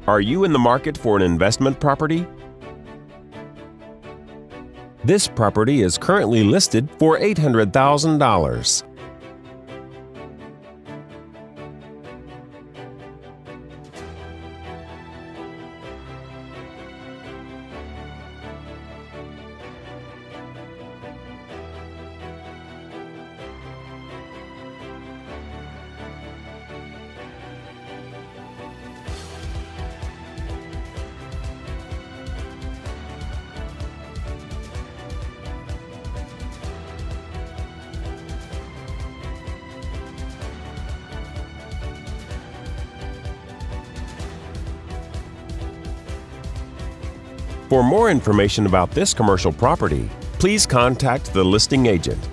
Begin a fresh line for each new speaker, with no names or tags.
Are you in the market for an investment property? This property is currently listed for $800,000. For more information about this commercial property, please contact the listing agent.